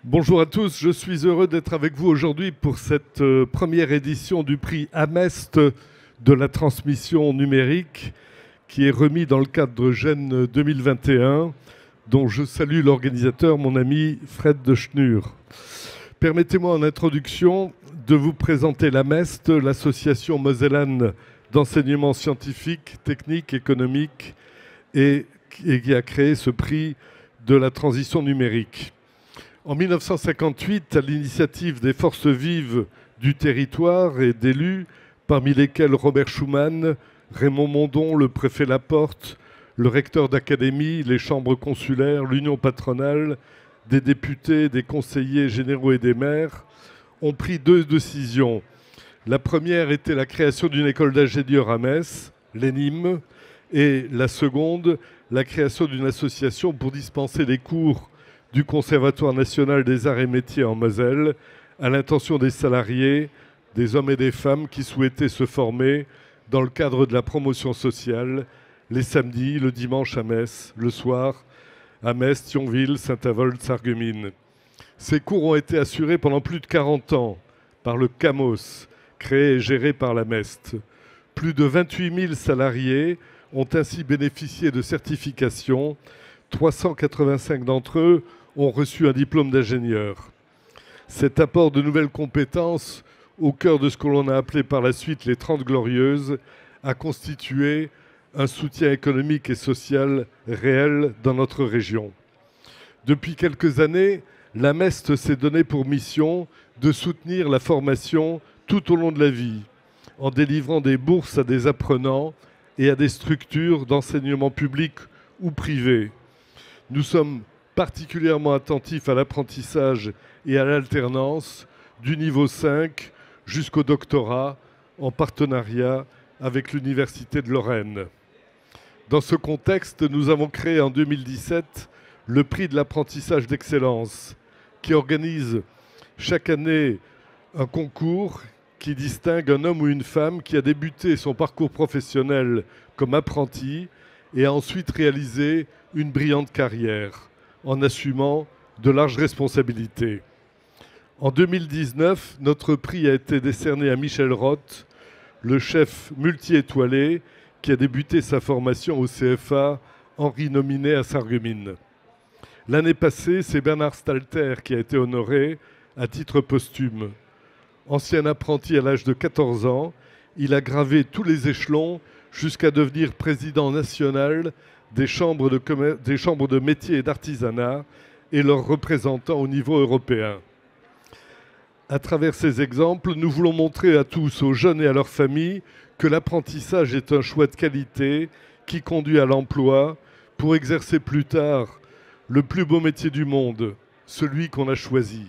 Bonjour à tous, je suis heureux d'être avec vous aujourd'hui pour cette première édition du prix Amest de la transmission numérique qui est remis dans le cadre de Gênes 2021, dont je salue l'organisateur, mon ami Fred de Schnur. Permettez-moi en introduction de vous présenter l'Amest, l'association mosellane d'enseignement scientifique, technique, économique et qui a créé ce prix de la transition numérique. En 1958, à l'initiative des forces vives du territoire et d'élus, parmi lesquels Robert Schuman, Raymond Mondon, le préfet Laporte, le recteur d'académie, les chambres consulaires, l'union patronale, des députés, des conseillers généraux et des maires, ont pris deux décisions. La première était la création d'une école d'ingénieurs à Metz, l'ENIM, et la seconde, la création d'une association pour dispenser des cours du Conservatoire national des arts et métiers en Moselle, à l'intention des salariés, des hommes et des femmes qui souhaitaient se former dans le cadre de la promotion sociale, les samedis, le dimanche à Metz, le soir à Metz, Thionville, Saint-Avold, Sarreguemines. Ces cours ont été assurés pendant plus de 40 ans par le CAMOS, créé et géré par la MEST. Plus de 28 000 salariés ont ainsi bénéficié de certifications. 385 d'entre eux ont reçu un diplôme d'ingénieur. Cet apport de nouvelles compétences, au cœur de ce que l'on a appelé par la suite les 30 Glorieuses, a constitué un soutien économique et social réel dans notre région. Depuis quelques années, la MEST s'est donné pour mission de soutenir la formation tout au long de la vie, en délivrant des bourses à des apprenants et à des structures d'enseignement public ou privé. Nous sommes particulièrement attentifs à l'apprentissage et à l'alternance du niveau 5 jusqu'au doctorat en partenariat avec l'Université de Lorraine. Dans ce contexte, nous avons créé en 2017 le prix de l'apprentissage d'excellence qui organise chaque année un concours qui distingue un homme ou une femme qui a débuté son parcours professionnel comme apprenti et a ensuite réalisé une brillante carrière en assumant de larges responsabilités. En 2019, notre prix a été décerné à Michel Roth, le chef multi-étoilé qui a débuté sa formation au CFA Henri Nominet à Sarreguemines. L'année passée, c'est Bernard Stalter qui a été honoré à titre posthume. Ancien apprenti à l'âge de 14 ans, il a gravé tous les échelons jusqu'à devenir président national des chambres de métiers et d'artisanat et leurs représentants au niveau européen. À travers ces exemples, nous voulons montrer à tous, aux jeunes et à leurs familles, que l'apprentissage est un choix de qualité qui conduit à l'emploi pour exercer plus tard le plus beau métier du monde, celui qu'on a choisi.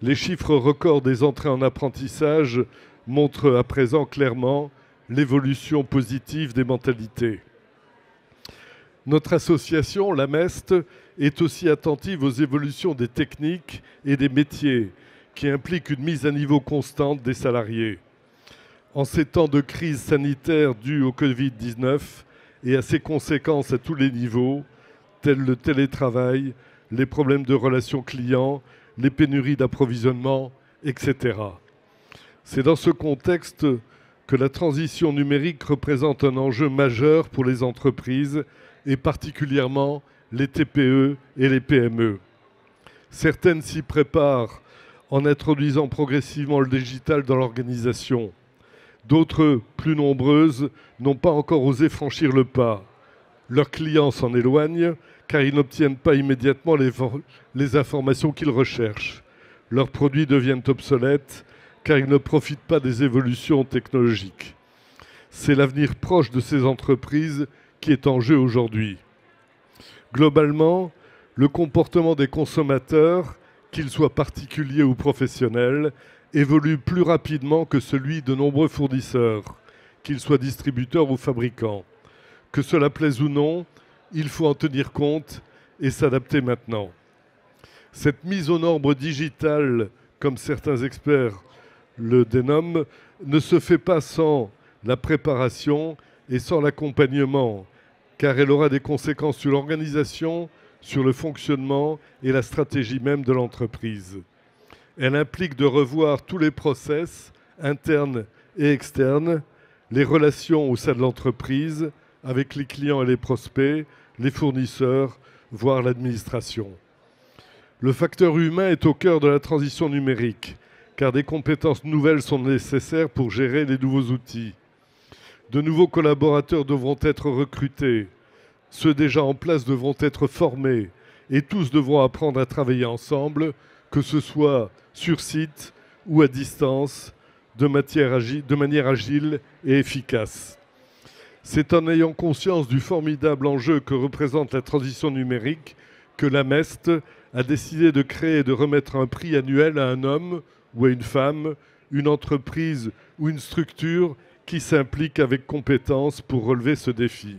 Les chiffres records des entrées en apprentissage montrent à présent clairement l'évolution positive des mentalités. Notre association, la MEST, est aussi attentive aux évolutions des techniques et des métiers qui impliquent une mise à niveau constante des salariés. En ces temps de crise sanitaire due au Covid-19 et à ses conséquences à tous les niveaux, tels le télétravail, les problèmes de relations clients, les pénuries d'approvisionnement, etc. C'est dans ce contexte que la transition numérique représente un enjeu majeur pour les entreprises et particulièrement les TPE et les PME. Certaines s'y préparent en introduisant progressivement le digital dans l'organisation. D'autres, plus nombreuses, n'ont pas encore osé franchir le pas. Leurs clients s'en éloignent car ils n'obtiennent pas immédiatement les informations qu'ils recherchent. Leurs produits deviennent obsolètes car ils ne profitent pas des évolutions technologiques. C'est l'avenir proche de ces entreprises qui est en jeu aujourd'hui. Globalement, le comportement des consommateurs, qu'ils soient particuliers ou professionnels, évolue plus rapidement que celui de nombreux fournisseurs, qu'ils soient distributeurs ou fabricants. Que cela plaise ou non, il faut en tenir compte et s'adapter maintenant. Cette mise aux normes digitales, comme certains experts le dénomment, ne se fait pas sans la préparation et sans l'accompagnement, car elle aura des conséquences sur l'organisation, sur le fonctionnement et la stratégie même de l'entreprise. Elle implique de revoir tous les process internes et externes, les relations au sein de l'entreprise, avec les clients et les prospects, les fournisseurs, voire l'administration. Le facteur humain est au cœur de la transition numérique, car des compétences nouvelles sont nécessaires pour gérer les nouveaux outils. De nouveaux collaborateurs devront être recrutés, ceux déjà en place devront être formés, et tous devront apprendre à travailler ensemble, que ce soit sur site ou à distance, de manière agile et efficace. C'est en ayant conscience du formidable enjeu que représente la transition numérique que l'AMEST a décidé de créer et de remettre un prix annuel à un homme ou à une femme, une entreprise ou une structure qui s'implique avec compétence pour relever ce défi.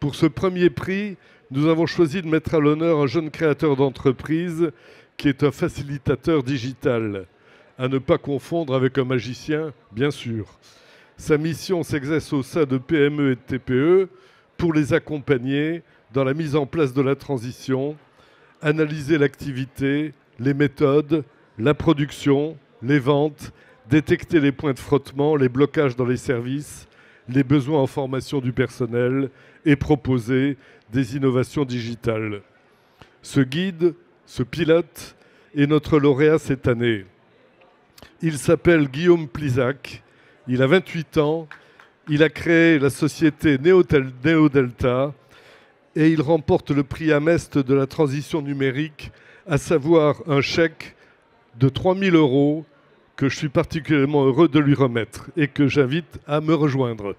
Pour ce premier prix, nous avons choisi de mettre à l'honneur un jeune créateur d'entreprise qui est un facilitateur digital, à ne pas confondre avec un magicien, bien sûr. Sa mission s'exerce au sein de PME et de TPE pour les accompagner dans la mise en place de la transition, analyser l'activité, les méthodes, la production, les ventes, détecter les points de frottement, les blocages dans les services, les besoins en formation du personnel et proposer des innovations digitales. Ce guide, ce pilote, est notre lauréat cette année. Il s'appelle Guillaume Plisac, il a 28 ans, il a créé la société Neodelta et il remporte le prix Amest de la transition numérique, à savoir un chèque de 3 000 € que je suis particulièrement heureux de lui remettre et que j'invite à me rejoindre.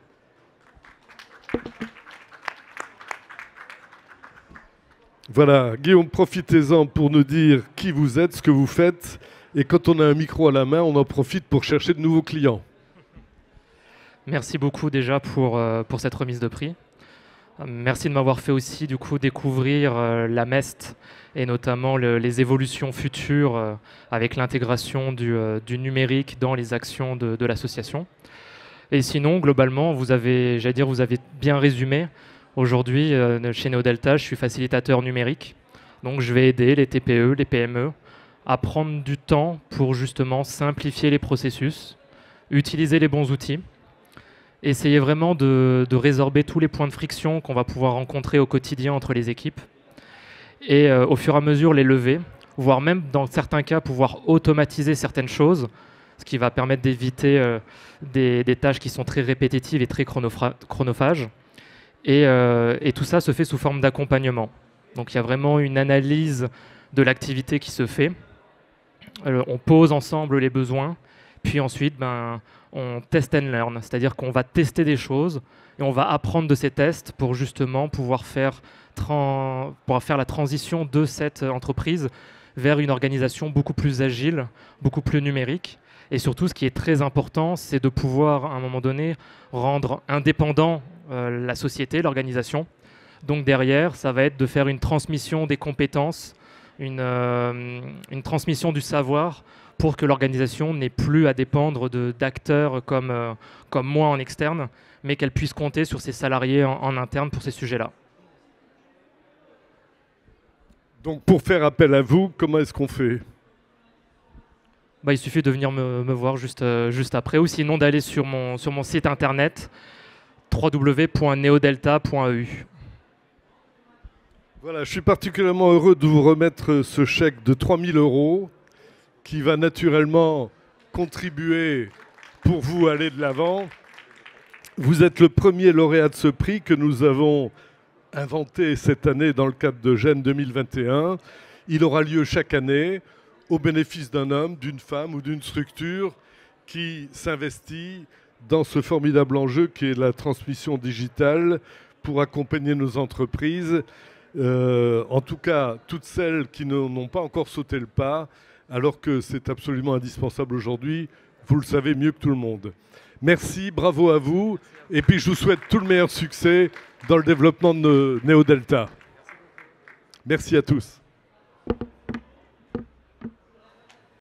Voilà, Guillaume, profitez-en pour nous dire qui vous êtes, ce que vous faites. Et quand on a un micro à la main, on en profite pour chercher de nouveaux clients. Merci beaucoup déjà pour cette remise de prix. Merci de m'avoir fait aussi du coup découvrir la MEST et notamment les évolutions futures avec l'intégration du numérique dans les actions de l'association. Et sinon, globalement, vous avez bien résumé. Aujourd'hui, chez Neodelta, je suis facilitateur numérique. Donc, je vais aider les TPE, les PME à prendre du temps pour justement simplifier les processus, utiliser les bons outils, essayer vraiment de résorber tous les points de friction qu'on va pouvoir rencontrer au quotidien entre les équipes et au fur et à mesure les lever, voire même dans certains cas pouvoir automatiser certaines choses, ce qui va permettre d'éviter des tâches qui sont très répétitives et très chronophages. Et tout ça se fait sous forme d'accompagnement. Donc il y a vraiment une analyse de l'activité qui se fait. On pose ensemble les besoins, puis ensuite on test and learn, c'est-à-dire qu'on va tester des choses et on va apprendre de ces tests pour justement pouvoir faire la transition de cette entreprise vers une organisation beaucoup plus agile, beaucoup plus numérique. Et surtout, ce qui est très important, c'est de pouvoir, à un moment donné, rendre indépendant la société, l'organisation. Donc derrière, ça va être de faire une transmission des compétences, une transmission du savoir pour que l'organisation n'ait plus à dépendre d'acteurs comme moi en externe, mais qu'elle puisse compter sur ses salariés en interne pour ces sujets-là. Donc pour faire appel à vous, comment est-ce qu'on fait ? Il suffit de venir me voir juste après, ou sinon d'aller sur mon site internet www.neodelta.eu. Voilà, je suis particulièrement heureux de vous remettre ce chèque de 3 000 € qui va naturellement contribuer pour vous à aller de l'avant. Vous êtes le premier lauréat de ce prix que nous avons inventé cette année dans le cadre de Gênes 2021. Il aura lieu chaque année au bénéfice d'un homme, d'une femme ou d'une structure qui s'investit dans ce formidable enjeu qui est la transmission digitale pour accompagner nos entreprises. En tout cas, toutes celles qui n'ont pas encore sauté le pas, alors que c'est absolument indispensable aujourd'hui, vous le savez mieux que tout le monde. Merci, bravo à vous, et puis je vous souhaite tout le meilleur succès dans le développement de Neodelta. Merci à tous.